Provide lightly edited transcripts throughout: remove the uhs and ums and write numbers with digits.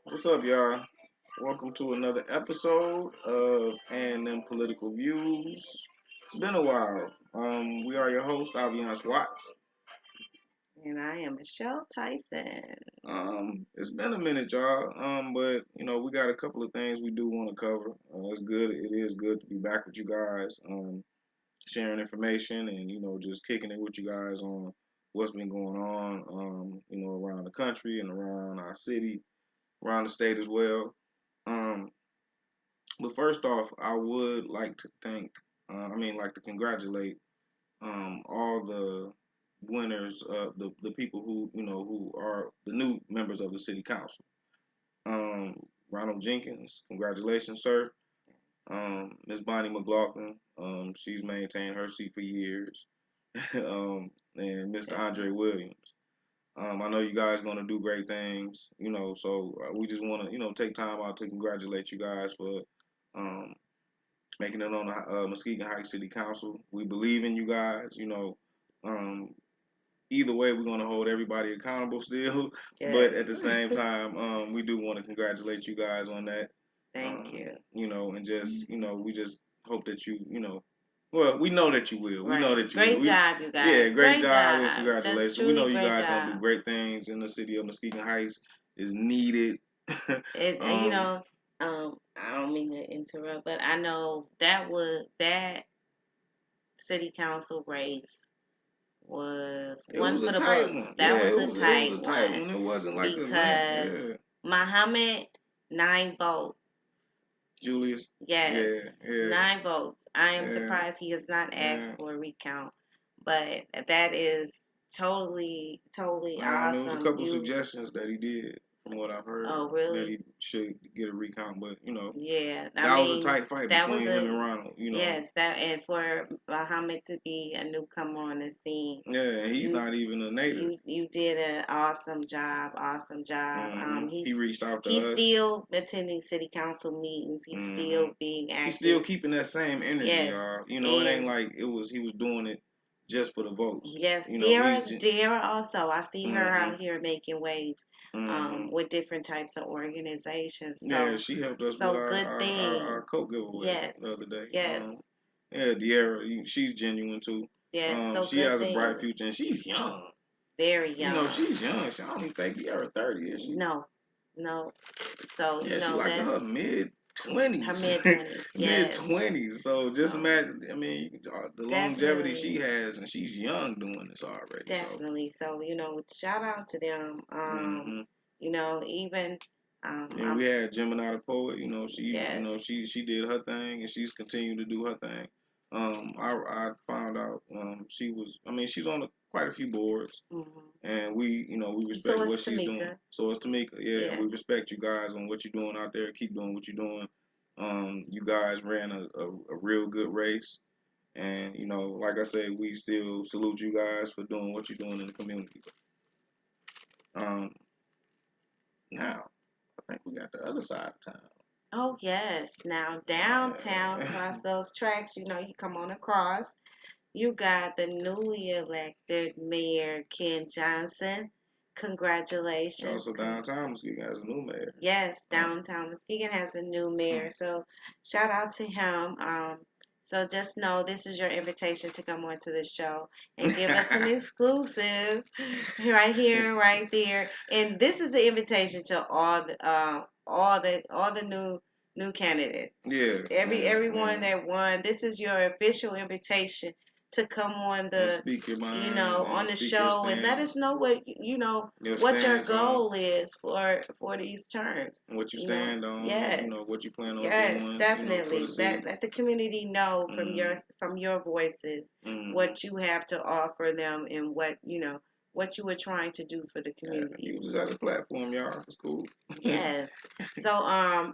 What's up, y'all? Welcome to another episode of And Them Political Views. It's been a while. We are your host, Aviance Watts. And I am Michelle Tyson. It's been a minute, y'all. But we got a couple of things we do want to cover. It's good. It is good to be back with you guys. Sharing information and just kicking it with you guys on what's been going on. Around the country and around our city, around the state as well. Um, But first off, I would like to like to congratulate all the winners, the people who are the new members of the city council. Ronald Jenkins, congratulations, sir. Ms. Bonnie McLaughlin, she's maintained her seat for years. And Mr. Andre Williams. I know you guys going to do great things, so we just want to, take time out to congratulate you guys for um, making it on the Muskegon Heights City Council. We believe in you guys. Um, either way, we're going to hold everybody accountable still. But at Yes. the same time, we do want to congratulate you guys on that. Thank you. And just we just hope that well, we know that you will. We know Right. that you Great will. job, you Yeah, guys. great Great job and job. Just congratulations. We know truly you great guys gonna do job. great things in the city of Muskegon Heights. Is needed. It, um, I don't mean to interrupt, but I know that city council race was it one was a for the tight books. one. That Yeah, was it a was it was a tight tight one one. It wasn't like a land. because Yeah, Muhammad 9 votes. Julius. Yes, Yeah, yeah, 9 votes. I am yeah, surprised he has not yeah. asked for a recount, but that is totally, totally There was a awesome. couple suggestions that he did, from what I've heard, Oh, that really? he should get a recount. But Yeah. I that was a mean, tight fight that was between him and Ronald. yes, and for Muhammad to be a newcomer on the scene, Yeah, and he's you not even a native. you did an awesome job, awesome job. He reached out He's to us. still attending city council meetings. He's hmm still being He's still active. keeping that same energy, Yes, y'all. It ain't and like he was doing it just for the votes. yes, He's. Dara also. I see her hmm out here making waves, hmm with different types of organizations. Yeah, she helped us with So good our thing. Coke giveaway Yes, the other day. yes, Yeah, De'Ara, she's genuine too. yes. So She good has a bright thing. future, and she's young. Very young. She's young. I don't even think De'Ara 30, is she? No, no. So Yeah, she like in her that's mid her twenties, mid 20s. mid Yes. twenties. So just So imagine. I mean, the longevity she definitely, has, and she's young doing this already. So. definitely. So shout out to them. hmm Even And we I'm had Gemini the poet. yes. She did her thing, and she's continued to do her thing. I found out she was. I mean, she's on quite a few boards, hmm and we So respect it's what she's doing. Tamika. So it's Tamika, yeah, and we Yes. respect you guys on what you're doing out there. Keep doing what you're doing. You guys ran a real good race, and like I said, we still salute you guys for doing what you're doing in the community. Um, Now I think we got the other side of town. Oh yes. Now downtown, across those tracks, you come on across. You got the newly elected Mayor Ken Johnson. Congratulations. Also, downtown Muskegon has a new mayor. Yes, Uh, downtown Muskegon has a new mayor. hmm. So shout out to him. So just know this is your invitation to come onto the show and give us an exclusive right here, right there. And this is the invitation to all the new candidates. Yeah, Everyone and that won. This is your official invitation to come on speak your mind on and the speak your show and let us stance, know what your what your stance on goal is for these terms. what you stand on, Yes, what you plan on yes, doing, for the definitely. city. Let the community know Mm, from your voices hmm what you have to offer them and what you are trying to do for the Yeah, communities. use this as a platform, y'all. It's cool. Yes. So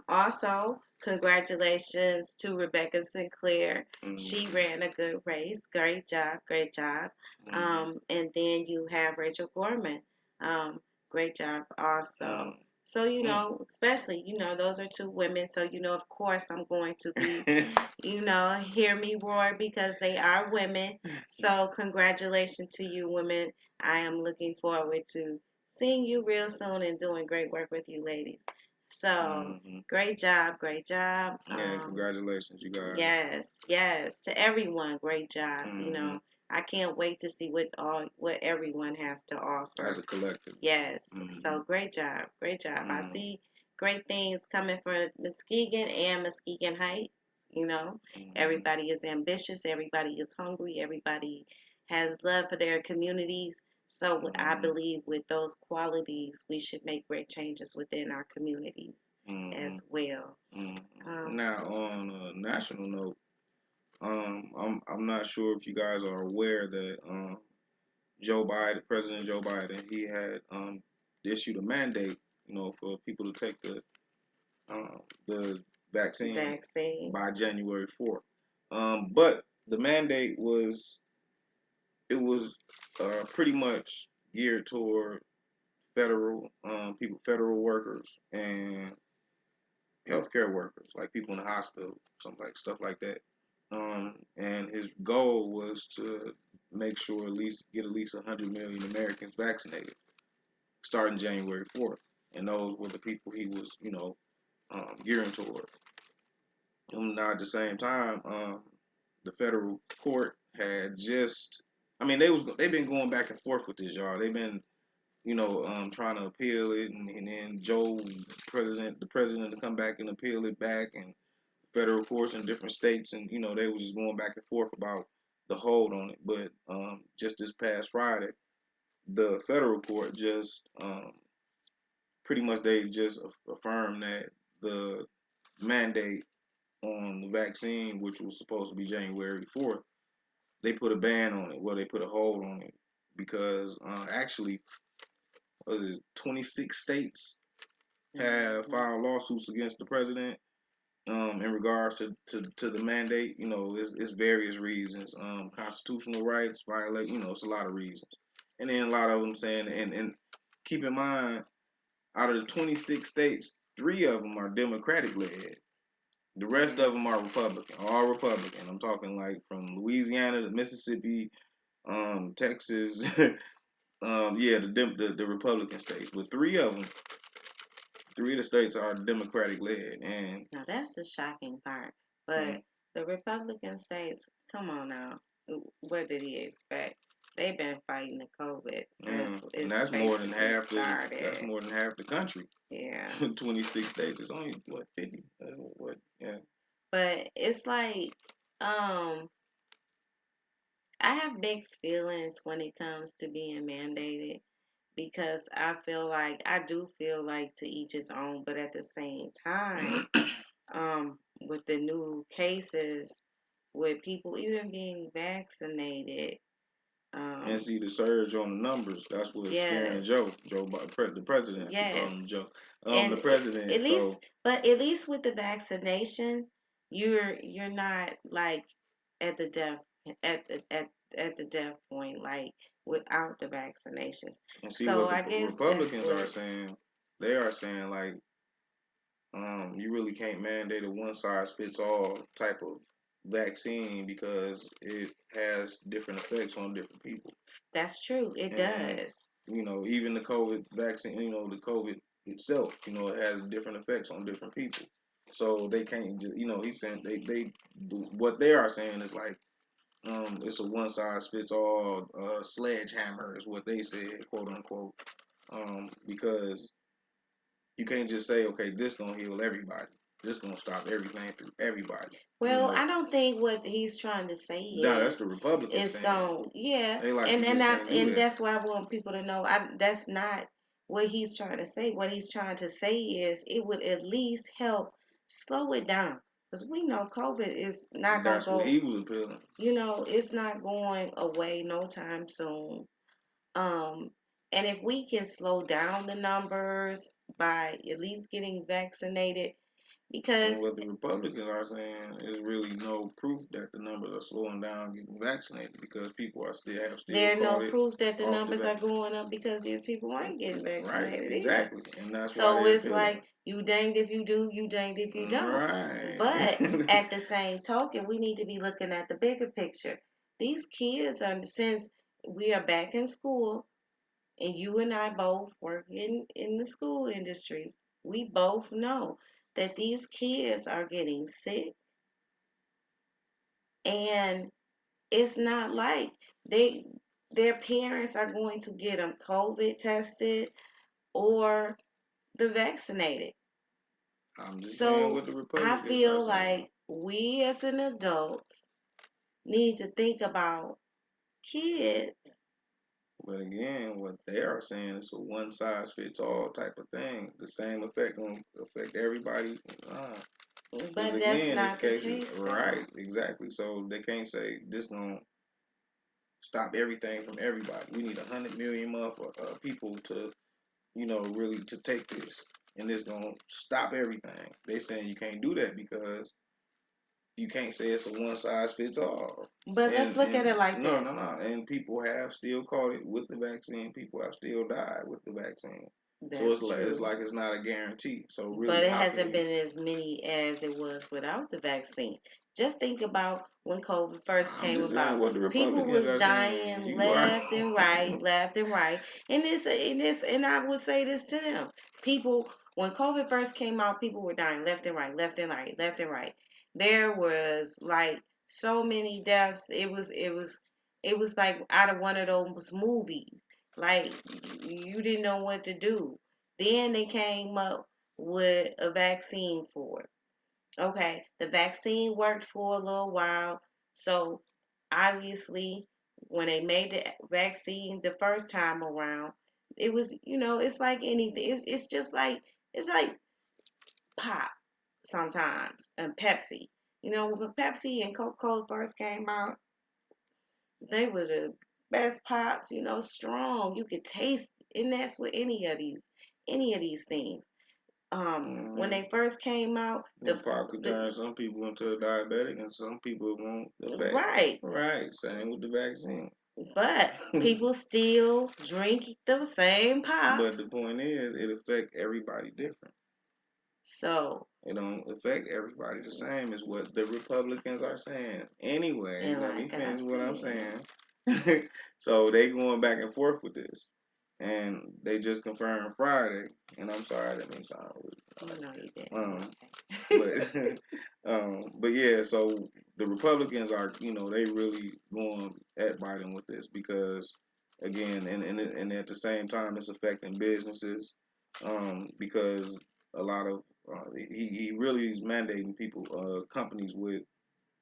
also congratulations to Rebecca Sinclair. She hmm ran a good race. Great job, great job. hmm And then you have Rachel Gorman. Um, great job also. So especially those are two women. So of course I'm going to be hear me roar because they are women. So congratulations to you women. I am looking forward to seeing you real soon and doing great work with you ladies. So Hmm. great job, great job. Yeah, congratulations, you guys. Yes, yes, to everyone, great job. Hmm. I can't wait to see what everyone has to As offer. a collective. Yes, Hmm. so great job, great job. I Hmm. see great things coming from Muskegon and Muskegon Heights. You know, Hmm. everybody is ambitious, everybody is hungry, everybody has love for their communities. So I Hmm. believe with those qualities, we should make great changes within our communities Hmm. as well. Hmm. Um, Now, on a national note, I'm not sure if you guys are aware that Joe Biden, President Joe Biden, he had issued a mandate, for people to take the vaccine Vaccine. by January 4th. But the mandate was pretty much geared toward federal people, federal workers, and healthcare workers, like people in the hospital, something like stuff like that. And his goal was to make sure at least 100 million Americans vaccinated starting January 4th, and those were the people he was, gearing toward. Now at the same time, the federal court had just, I mean, they've been going back and forth with this, y'all. They've been, trying to appeal it, and then the president, to come back and appeal it back, and federal courts in different states, and they was just going back and forth about the hold on it. But just this past Friday, the federal court just pretty much they just affirmed that the mandate on the vaccine, which was supposed to be January 4th, they put a ban on it. Well, they put a hold on it because actually, was it 26 states have Mhm. filed lawsuits against the president in regards to the mandate. It's various reasons. Constitutional rights violate. It's a lot of reasons, and then a lot of them saying, and keep in mind, out of the 26 states, three of them are Democratic led. The rest Yeah. of them are Republican, all Republican. I'm talking like from Louisiana to Mississippi, Texas, yeah, the Republican states. But three of the states are Democratic led, and Now that's the shocking part. hmm, But the Republican states, come on now, what did he expect? They've been fighting the COVID since and it's basically that's started. more than half the country. Yeah. 26 states. It's only what 50. What? Yeah. But it's like, um, I have mixed feelings when it comes to being mandated because I do feel like to each his own, but at the same time, with the new cases, with people even being vaccinated, And um, see the surge on the numbers. That's what's scaring yes, The president. I keep calling him yes, Joe. The and president. at least, So but at least with the vaccination, you're not like at the death at the death point like without the vaccinations. and see So what the I guess that's Republicans are what saying. They are saying like, you really can't mandate a one size fits all type of vaccine because it has different effects on different people. that's true. It And does. even the COVID vaccine, the COVID itself, it has different effects on different people. So they can't just, he's saying what they are saying is like, it's a one size fits all sledgehammer is what they said, quote unquote. Because you can't just say, okay, this gonna heal everybody. This gonna stop everything through everybody. Well, I don't think what he's trying to say Nah, that's the Republicans is saying. going yeah, They like you just can't do and that. that's why I want people to know that's not what he's trying to say. What he's trying to say is it would at least help slow it down because we know COVID is not gonna That's what go. he was appealing. It's not going away no time soon. Um, and if we can slow down the numbers by at least getting vaccinated, And because what the Republicans are saying is really no proof that the numbers are slowing down getting vaccinated because people have still there's no caught it proof that the off the numbers are vaccine. going up because these people aren't getting Right, vaccinated either. exactly. And that's why So they're it's appealing. like you danged if you do, you danged if you don't. Right. But at the same token, we need to be looking at the bigger picture. These kids are since we are back in school and you and I both work in the school industries, we both know that these kids are getting sick, and it's not like they their parents are going to get them COVID tested or the vaccinated. I'm just saying So what the I Republicans are feel saying. like we as an adults need to think about kids. But again, what they are saying is a one size fits all type of thing. The same effect gonna affect everybody. Because But that's again, this not the case is case though. right, exactly. So they can't say this gonna stop everything from everybody. We need 100 million people to, really to take this, and this gonna stop everything. They saying you can't do that because you can't say it's a one size fits all. But let's look at And it like no, no, this. no. And people have still caught it with the vaccine. People have still died with the vaccine. So That's it's true. like it's not a guarantee. So But really, it how can hasn't you? been as many as it was without the vaccine. Just think about when COVID first I'm came just saying about. what the People Republicans was are saying. dying You are. left and right, left and right. And I would say this to them. People when COVID first came out, people were dying left and right, left and right, left and right. There was like so many deaths. It was like out of one of those movies. Like you didn't know what to do. Then they came up with a vaccine for it. Okay, the vaccine worked for a little while. So obviously, when they made the vaccine the first time around, it was, it's like anything. It's just like, it's like pop sometimes and Pepsi. When Pepsi and Coca-Cola first came out, they were the best pops, strong. You could taste, and that's with any of these things. When Mm-hmm. they first came out, Well, pop could turn some people into a diabetic, and some people it won't affect. right, Right. Same with the vaccine. but people still drink the same But the pops. point is, it affect everybody different. So, It don't affect everybody the same as what the Republicans are saying. Anyway, and let me like I finish what I'm said, saying. So they going back and forth with this, and they just confirmed Friday. And I'm sorry, I didn't mean to sound rude. no, you Um, didn't. but but yeah. So the Republicans are, they really going at Biden with this because again, and at the same time, it's affecting businesses because a lot of he really is mandating people companies with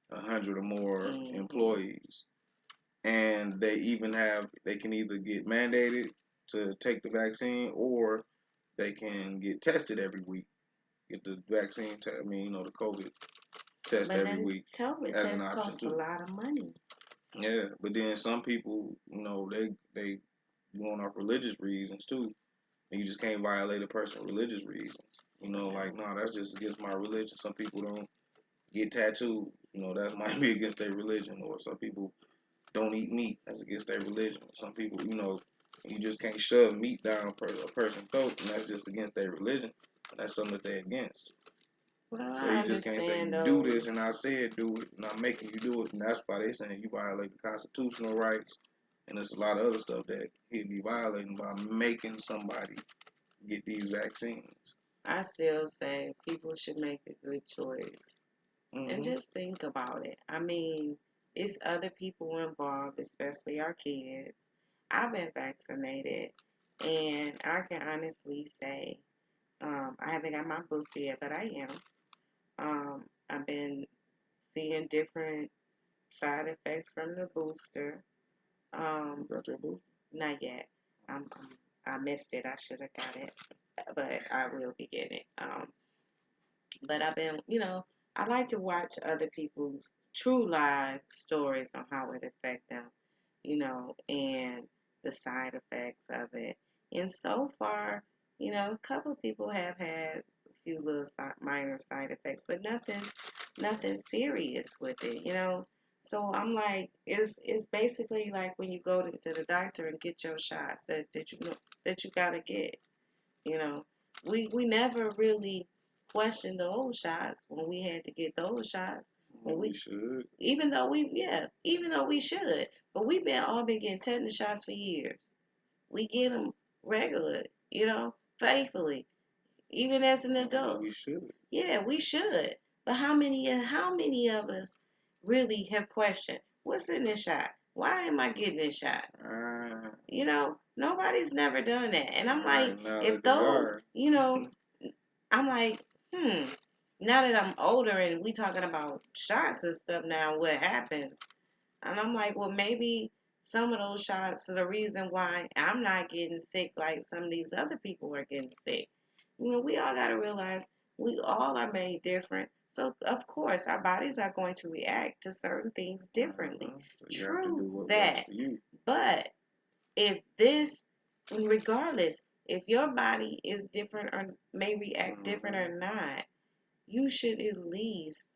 100 or more hmm employees, and they can either get mandated to take the vaccine or they can get tested every week, get the vaccine I mean, the COVID test But every then week COVID as an tests option cost a too. lot of money. Yeah, but then some people, they going off religious reasons too, and you just can't violate a person's religious reasons. Like no, that's just against my religion. Some people don't get tattooed. That might be against their religion, or some people don't eat meat. That's against their religion. Some people, you just can't shove meat down a person's throat, and that's just against their religion. That's something that they're against. Well, So I you just can't say understand do this those. and I said do it and I'm making you do it, and that's why they saying you violate the constitutional rights, and there's a lot of other stuff that he'd be violating by making somebody get these vaccines. I still say people should make a good choice. And Hmm. just think about it. I mean, it's other people involved, especially our kids. I've been vaccinated, and I can honestly say I haven't got my booster yet, but I am. I've been seeing different side effects from the booster. You Um, got your booster? Not yet. I missed it. I should have got it, but I will be getting it. But I've been, I like to watch other people's true life stories on how it affect them, and the side effects of it. And so far, a couple of people have had a few little minor side effects, but nothing serious with it. So I'm like, it's basically like when you go to the doctor and get your shots that you know that you gotta get. You know, we never really questioned those shots when we had to get those shots. Well, When we we, should. even though we should, but we've been all been getting tetanus shots for years. we get them regular, faithfully, even as an adult. We should. Yeah, we should. But how many of us really have questioned what's in this shot? Why am I getting this shot? Nobody's never done that. And I'm like, right now if that they those, are. I'm like, now that I'm older and we talking about shots and stuff now, what happens? And I'm like, well, maybe some of those shots are the reason why I'm not getting sick like some of these other people are getting sick. We all got to realize we all are made different. So, of course, our bodies are going to react to certain things differently. So you have to True do what that. works for you. But if regardless, if your body is different or may react different or not, you should at least,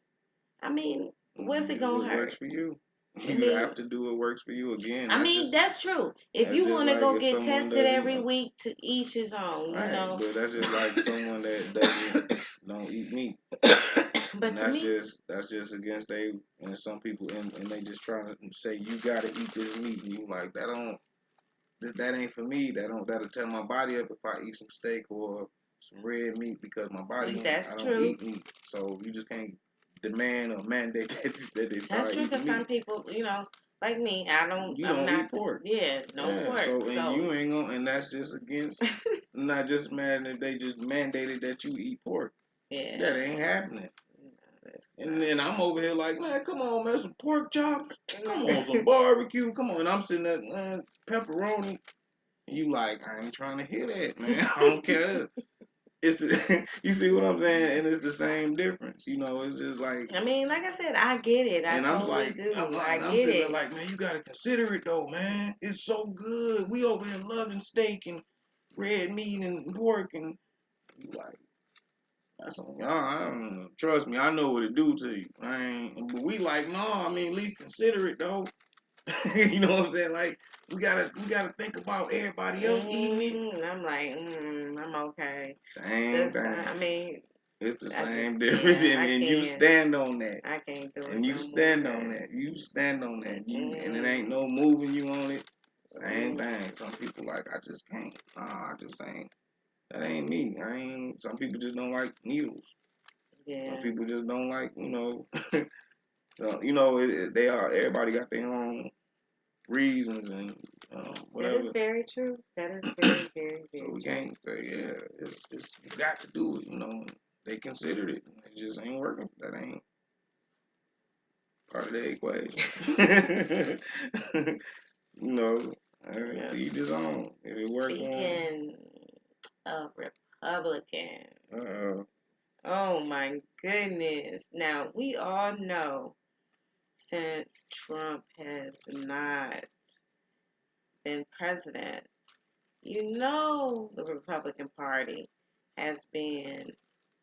what's it Do going what to works hurt? for you. I You mean, have to do what works for you. Again, that's true. If that's you just want to like go if get someone tested doesn't. every week, to each his own, Right, but that's just like someone that doesn't don't eat meat. But And to me, that's just against they and some people and they just trying to say you gotta eat this meat and you like that ain't for me. That'll tear my body up if I eat some steak or some red meat because my body that's I don't true. eat meat. So you just can't demand or mandate that they That's start true because eating some meat. people, like me, You I'm don't eat not, pork. yeah, no Yeah. pork. So and So, you ain't gonna and that's just against not just mad that they just mandated that you eat pork. yeah, That ain't happening. And not. then I'm over here like, man, come on, man, some pork chops. Come on, some barbecue. Come on. And I'm sitting there, man, pepperoni. And you like, I ain't trying to hear that, man. I don't care. It's the, you see what I'm saying? And it's the same difference. It's just like. Like I said, I get it. I And I'm totally like, do. I I'm get sitting there it. like, man, you gotta consider it though, man. It's so good. We over here loving steak and red meat and pork, and you like, that's on y'all. I don't know. Trust me, I know what it do to you. I ain't, but we like, no. I mean, at least consider it though. You know what I'm saying? Like, we gotta think about everybody else eating it. I'm like, I'm okay. Same Just, thing. It's the I same just, difference, yeah, and you stand on that. I can't do And it you no more. stand on that. You stand on that. And it ain't Mm-mm. no moving you on it. Same thing. Some people like I just can't. Nah, I just ain't. That ain't me. I ain't. Some people just don't like needles. Yeah. Some people just don't like. So they are. Everybody got their own reasons and That whatever. is very true. That is very, very, So very we true. can't say it's you got to do it. They considered it. It just ain't working. That ain't part of the equation. you know, to each Yes. his own. If it work for him. Speaking of Republican, Uh, oh my goodness. Now, we all know since Trump has not been president, the Republican Party has been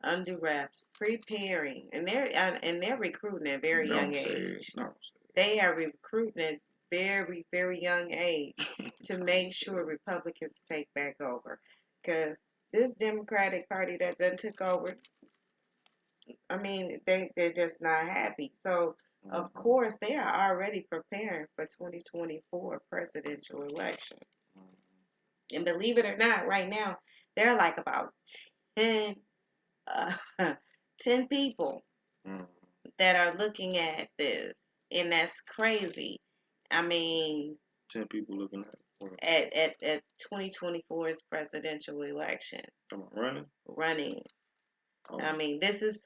under wraps preparing, and they're recruiting at a very young don't say it. age. Don't say They are recruiting at very, very young age it. to Don't make say sure it. Republicans take back over. Because this Democratic Party that done took over, they're just not happy. So, of Mhm. course, they are already preparing for 2024 presidential election. And believe it or not, right now, there are like about 10, uh, 10 people Mhm. that are looking at this. And that's crazy. I mean, 10 people looking at what? at 2024's presidential election, Come on, running. running. Oh. This is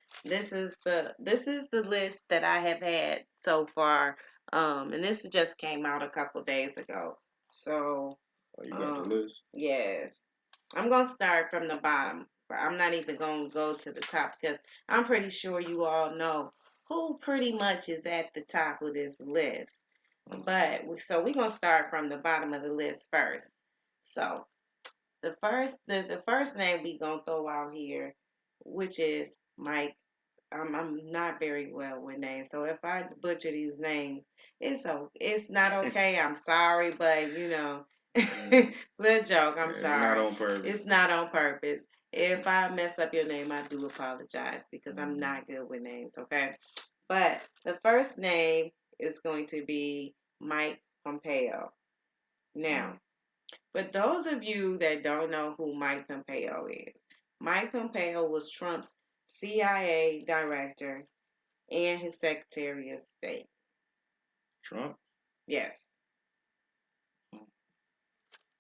the list that I have had so far. And this just came out a couple days ago. So, Oh, you got the list. yes. I'm going to start from the bottom. I'm not even going to go to the top because I'm pretty sure you all know who pretty much is at the top of this list. But so we're going to start from the bottom of the list first. So, the first name we going to throw out here, which is Mike. I'm not very well with names, so if I butcher these names, it's not okay. I'm sorry, but little joke. I'm Yeah, not sorry. on purpose. It's not on purpose. If I mess up your name, I do apologize because I'm not good with names. Okay, but the first name is going to be Mike Pompeo. Now, For those of you that don't know who Mike Pompeo is, Mike Pompeo was Trump's CIA director and his Secretary of State. Trump? Yes.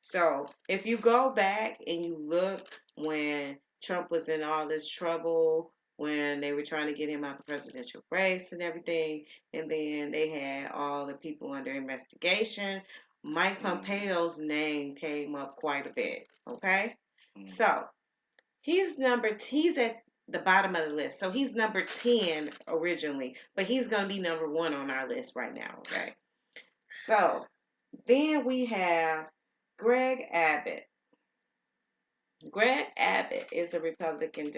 So if you go back and you look when Trump was in all this trouble, when they were trying to get him out the presidential race and everything, and then they had all the people under investigation, Mike Pompeo's name came up quite a bit. Okay, so he's at the bottom of the list. So he's number 10 originally, but he's gonna be number 1 on our list right now. Okay, so then we have Greg Abbott. Greg Abbott is a Republican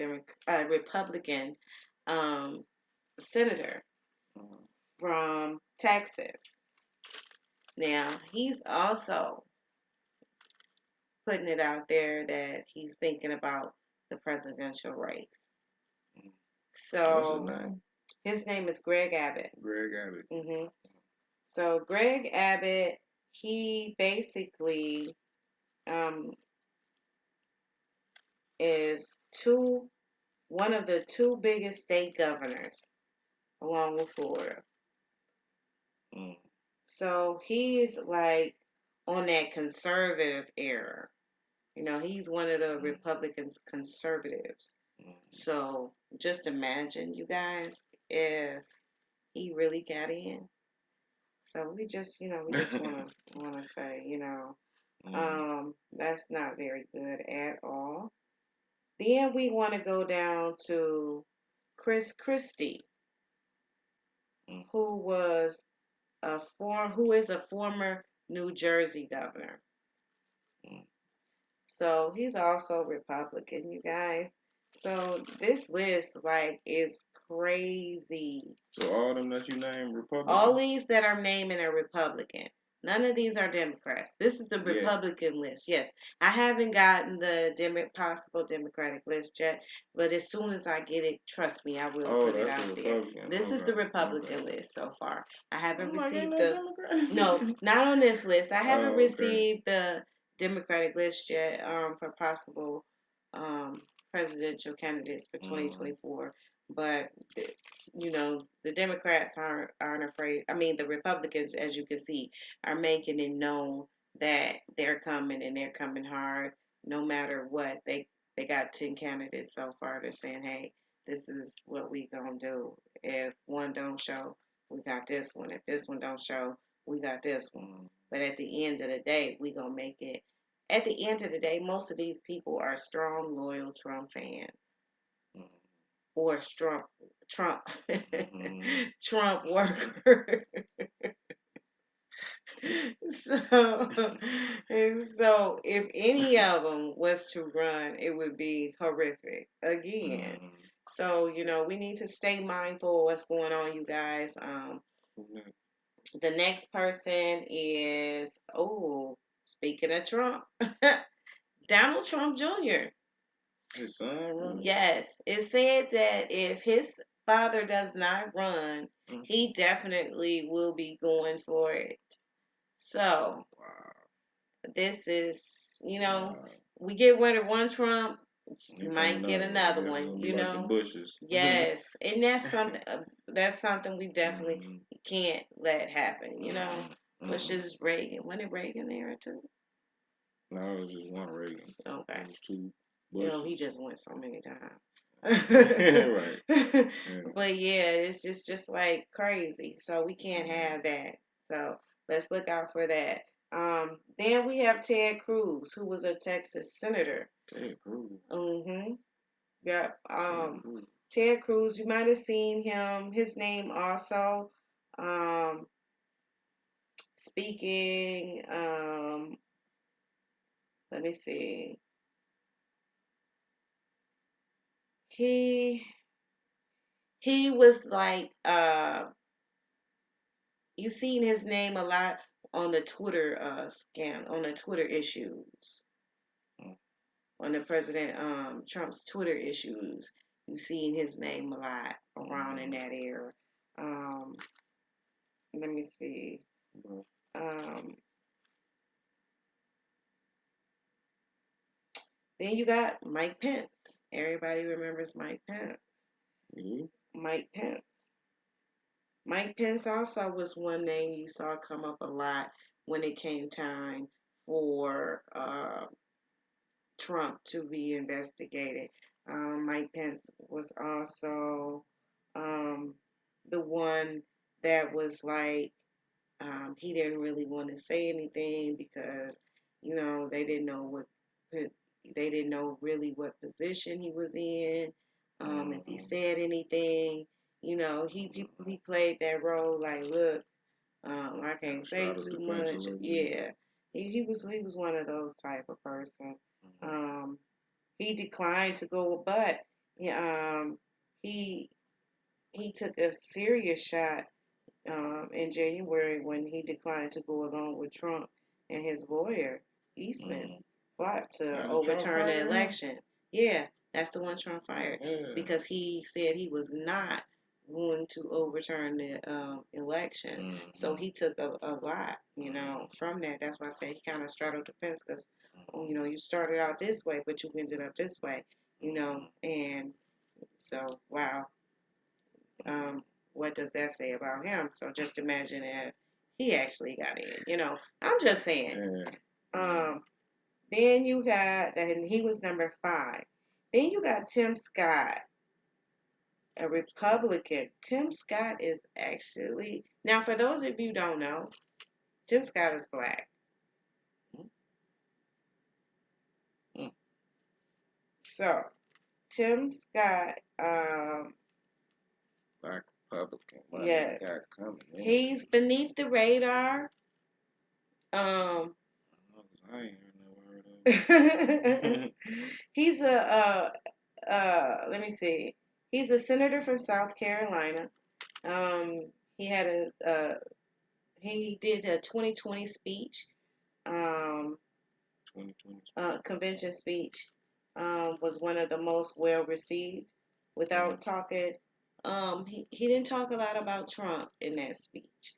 senator from Texas. Now he's also putting it out there that he's thinking about the presidential race. What's his So name? his name is Greg Abbott. Greg Abbott. So Greg Abbott, he basically is one of the 2 biggest state governors, along with Florida. So he's like on that conservative era. You know, he's one of the Republicans' conservatives. So just imagine, you guys, if he really got in. So we just wanna say, that's not very good at all. Then we want to go down to Christie, who is a former New Jersey governor. So he's also Republican, you guys. So this list is crazy. So all them that you named Republican? All these that I'm naming are Republican. None of these are Democrats. This is the Republican list. Yes, I haven't gotten the possible Democratic list yet, but as soon as I get it, trust me, I will put it out there. This is the Republican list so far. I haven't received no, not on this list. I haven't received the Democratic list yet for possible presidential candidates for 2024. But the Democrats aren't afraid. I mean, the Republicans, as you can see, are making it known that they're coming and they're coming hard, no matter what. They got 10 candidates so far. They're saying, hey, this is what we gonna do. If one don't show, we got this one. If this one don't show, we got this one. But at the end of the day, we gonna make it. At the end of the day, most of these people are strong, loyal Trump fans. Or Trump Trump worker. so if any of them was to run, it would be horrific again. So we need to stay mindful of what's going on, you guys. The next person is speaking of Trump, Donald Trump Jr. His son running? Yes. It said that if his father does not run, he definitely will be going for it. So, this is, we get rid of one Trump, you might get another one, like the Bushes. Yes. And that's something we definitely can't let happen, Which is Reagan. When did Reagan era too? No, it was just one Reagan. Okay. It was 2 Bushes. He just went so many times. Right. Yeah. But yeah, it's just like crazy. So we can't have that. So let's look out for that. Then we have Ted Cruz, who was a Texas senator. Ted Cruz. Yeah. Ted Cruz, you might have seen him. His name also. Speaking. Let me see. He was like you seen his name a lot on the Twitter on the Twitter issues. On the President Trump's Twitter issues. You seen his name a lot around in that era. Let me see. Then you got Mike Pence. Everybody remembers Mike Pence. Mm-hmm. Mike Pence. Mike Pence also was one name you saw come up a lot when it came time for Trump to be investigated. Mike Pence was also um, the one that was like, he didn't really want to say anything because, they didn't know they didn't know really what position he was in. If he said anything, he played that role like, look, I can't say too much. Yeah, he was one of those type of person. Um, he declined to go, but he he took a serious shot in January when he declined to go along with Trump and his lawyer Eastman's plot to overturn the election. Yeah, that's the one Trump fired because he said he was not going to overturn the election. So he took a lot, from that. That's why I say he kind of straddled the fence because, you started out this way, but you ended up this way, and so wow. Um, what does that say about him? So just imagine if he actually got in. I'm just saying. Um, then you got, and he was number 5. Then you got Tim Scott, a Republican. Tim Scott is actually, now for those of you who don't know, Tim Scott is black. So Tim Scott, Black Republican. yes, Got coming. he's beneath the radar. I ain't never heard of him. He's let me see. He's a senator from South Carolina. He had he did a 2020 speech, 2020 convention speech, was one of the most well received. Without talking, he didn't talk a lot about Trump in that speech,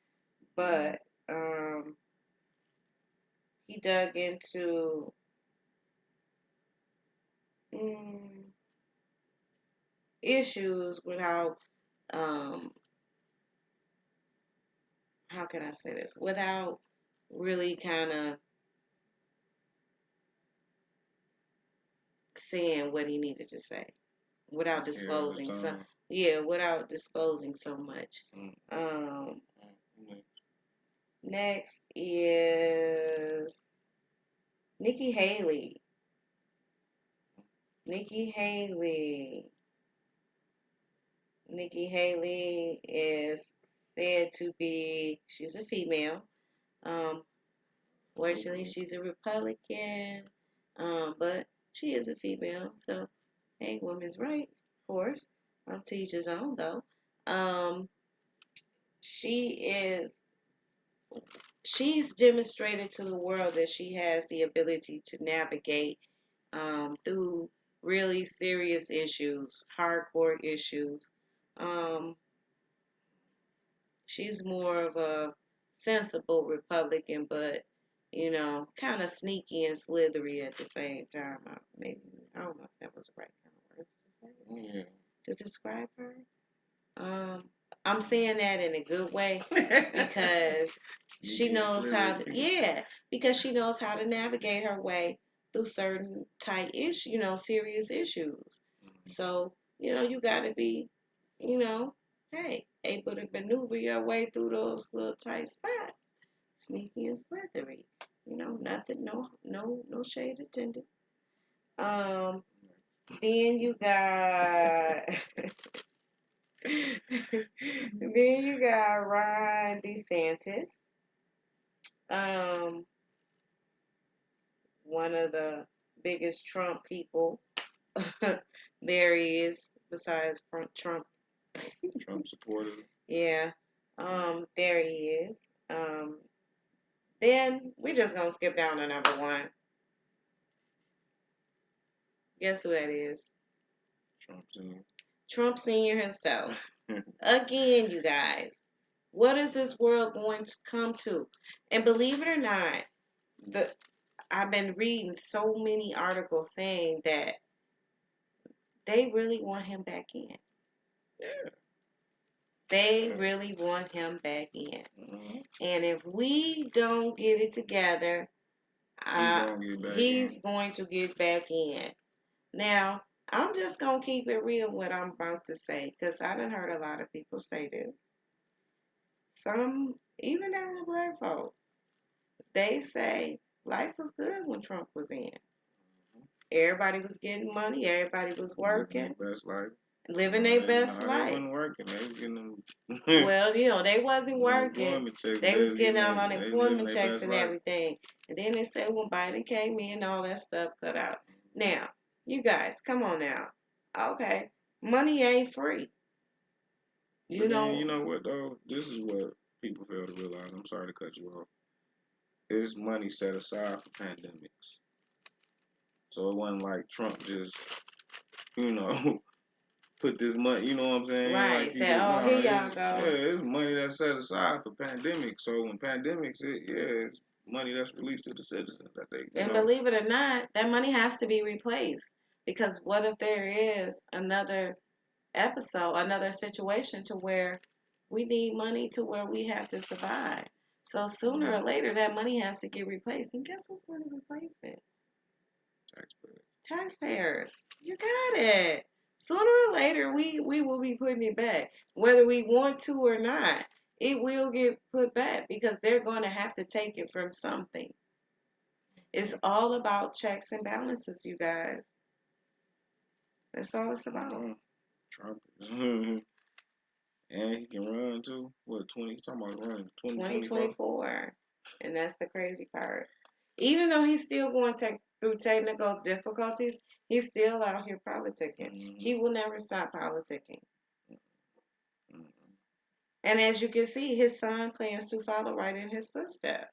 but he dug into issues without how can I say this without really kind of saying what he needed to say without disclosing some without disclosing so much. Next is Nikki Haley. Nikki Haley. Nikki Haley is said to be, she's a female. Fortunately, she's a Republican, but she is a female. So, hey, women's rights, of course. To each his own, though. She is, she's demonstrated to the world that she has the ability to navigate through really serious issues, hardcore issues. Um, she's more of a sensible Republican, but kind of sneaky and slithery at the same time. Maybe I don't know if that was the right kind of words to say to describe her. I'm saying that in a good way because she knows how to, because she knows how to navigate her way through certain tight issues, serious issues. So, you got to be, hey, able to maneuver your way through those little tight spots, sneaky and slithery. Nothing, no shade intended. Then you got then you got Ron DeSantis, um, one of the biggest Trump people there is, besides Trump. Trump supporter. Yeah, there he is. Then we're just gonna skip down to number 1. Guess who that is? Trump Sr. Trump Sr. himself. Again, you guys, what is this world going to come to? And believe it or not, I've been reading so many articles saying that they really want him back in. Yeah. They Yeah. really want him back in. Mm-hmm. And if we don't get it together, He gonna get back he's in. going to get back in. Now, I'm just going to keep it real what I'm about to say because I done heard a lot of people say this. Some, even down the black folks, they say life was good when Trump was in. Everybody was getting money, everybody was Living working, their best life. living No, their they best no, they life. wasn't working. They was getting them Well, they wasn't working. unemployment checks, but They they was was getting getting out they was living unemployment their checks best and life. everything. And then they said when Biden came in, all that stuff cut out. Now, you guys, come on now. Okay, money ain't free. You But then you know, know what though? This is what people fail to realize. I'm sorry to cut you off. It's money set aside for pandemics. So it wasn't like Trump just, you know, put this money. You know what I'm saying? Like right? he Say, just oh, here nah. y'all It's yeah, go. it's money that's set aside for pandemics. So when pandemics, it's money that's released to the citizens that they, And believe it or not, that money has to be replaced because what if there is another episode, another situation to where we need money to where we have to survive. So sooner or later, that money has to get replaced. And guess who's going to replace it? taxpayers. Taxpayers. You got it. Sooner or later, we will be putting it back, whether we want to or not. It will get put back because they're going to have to take it from something. It's all about checks and balances, you guys. That's all it's about. Trump and he can run too. What 20? He's talking about running 2024. 2024. And that's the crazy part. Even though he's still going through technical difficulties, he's still out here politicking. He will never stop politicking. Mm-hmm. And as you can see, his son plans to follow right in his footsteps.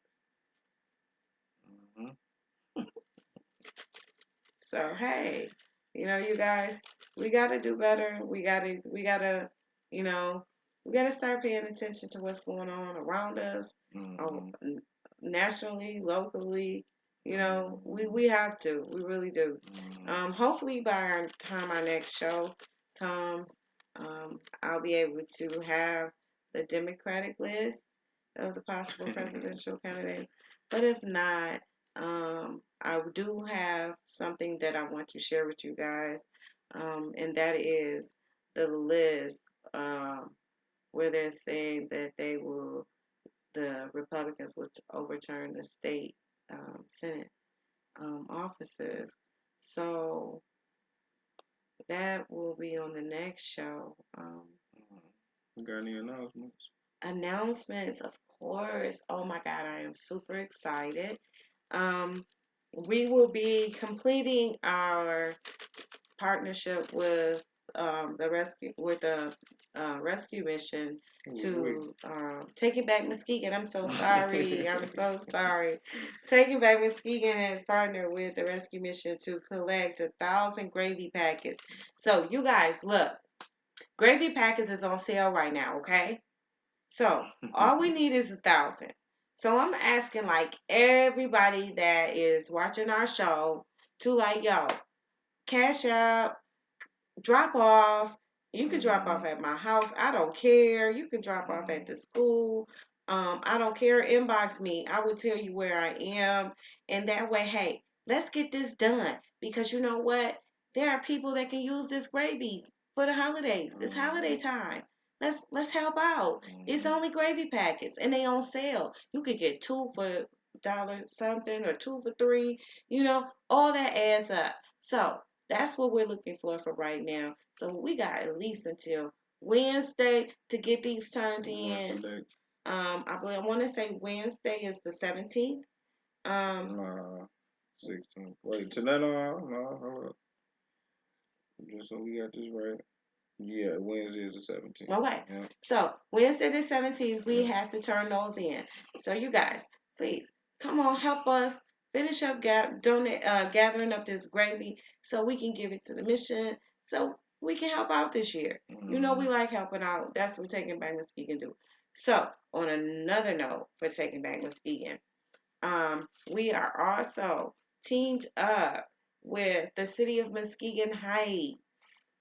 Mm-hmm. So hey, you guys, we gotta do better. We gotta, you know, we gotta start paying attention to what's going on around us, Mm-hmm. nationally, locally. We have to. We really do. Hopefully by our time our next show comes, I'll be able to have the Democratic list of the possible presidential candidates. But if not, I do have something that I want to share with you guys, and that is the list where they're saying that the Republicans would overturn the state Senate offices. So that will be on the next show. Got any announcements? Announcements, of course. Oh my God, I am super excited. Um, we will be completing our partnership with the rescue mission to Taking Back Muskegon. I'm so sorry. I'm so sorry. Taking Back Muskegon has partnered with the rescue mission to collect 1,000 gravy packets. So you guys, look, gravy packets is on sale right now. Okay, so all we need is 1,000. So I'm asking like everybody that is watching our show to like, yo, cash out, drop off. You can drop off at my house. I don't care. You can drop off at the school. I don't care. Inbox me. I will tell you where I am. And that way, hey, let's get this done. Because you know what? There are people that can use this gravy for the holidays. It's holiday time. Let's help out. It's only gravy packets and they on sale. You could get two for dollar something or two for three. All that adds up. So that's what we're looking for right now. So we got at least until Wednesday to get these turned in. I want to say Wednesday is the 17th. Nah, 16th. Wait, tonight? No, hold up. Just so we got this right. Yeah, Wednesday is the 17th. Okay. Yeah. So Wednesday the 17th, we have to turn those in. So you guys, please come on, help us finish up gathering up this gravy so we can give it to the mission so we can help out this year. We like helping out. That's what Taking Back Muskegon do. So on another note for Taking Back Muskegon, We are also teamed up with the city of Muskegon Heights.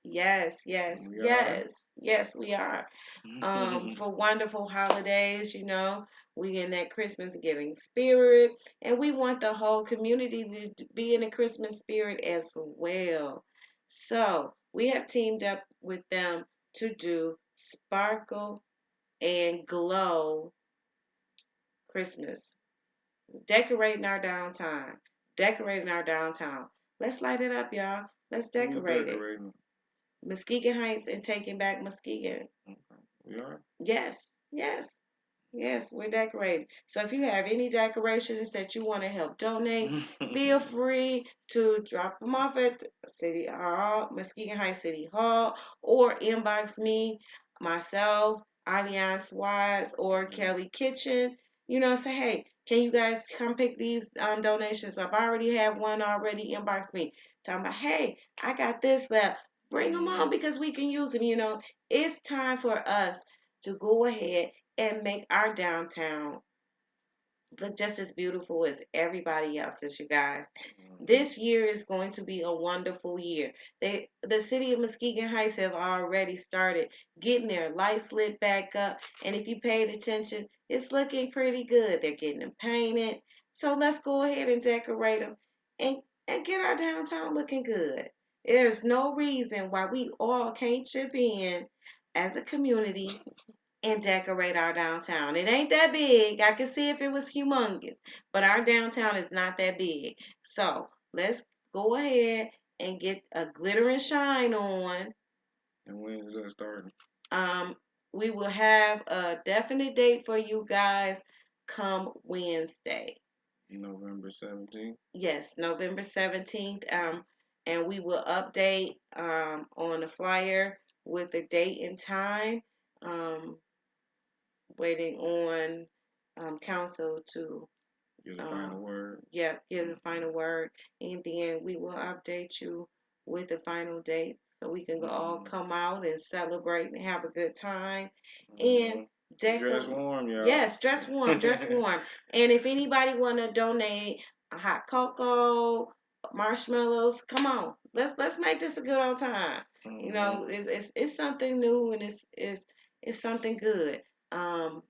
Yes, yes, We are. yes, yes, we are. For wonderful holidays, we in that Christmas giving spirit, and we want the whole community to be in the Christmas spirit as well. So we have teamed up with them to do Sparkle and Glow Christmas, decorating our downtown, decorating our downtown. Let's light it up, y'all. Let's Who's decorate it. decorating? Muskegon Heights and taking back Muskegon. Okay. We are. Yes, yes. Yes, we're decorating. So if you have any decorations that you want to help donate, feel free to drop them off at City Hall, Muskegon Heights City Hall, or inbox me, myself, Alliance Wise, or Kelly Kitchen. Say, hey, can you guys come pick these donations up? I already have one already. Inbox me. Talking about, hey, I got this left. Bring them on because we can use them. It's time for us to go ahead and make our downtown look just as beautiful as everybody else's, you guys. This year is going to be a wonderful year. The city of Muskegon Heights have already started getting their lights lit back up, and if you paid attention, it's looking pretty good. They're getting them painted. So let's go ahead and decorate them and, and get our downtown looking good. There's no reason why we all can't chip in as a community and decorate our downtown. It ain't that big. I can see if it was humongous, but our downtown is not that big. So let's go ahead and get a glitter and shine on. And when is that starting? Um, we will have a definite date for you guys come Wednesday. November 17th. Yes, November 17th. And we will update on the flyer with the date and time. Um, Waiting on council to Give the final word. give the final word, and then we will update you with the final date so we can all come out and celebrate and have a good time and dress warm, y'all. Yes, dress warm, dress warm. And if anybody want to donate a hot cocoa, marshmallows, come on, let's make this a good old time. It's something new and it's something good. Um,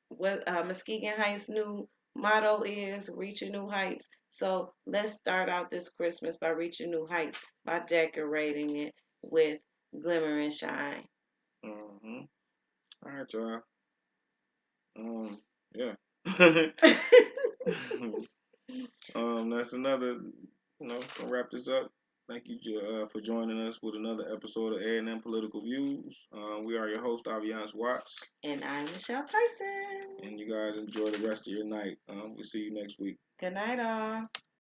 what Muskegon Heights' new motto is reaching new heights. So let's start out this Christmas by reaching new heights by decorating it with glimmer and shine. All right, y'all. Yeah. That's another. Gonna wrap this up. Thank you for joining us with another episode of A&M Political Views. We are your host, Aviance Watts. And I'm Michelle Tyson. And you guys enjoy the rest of your night. We'll see you next week. Good night, all.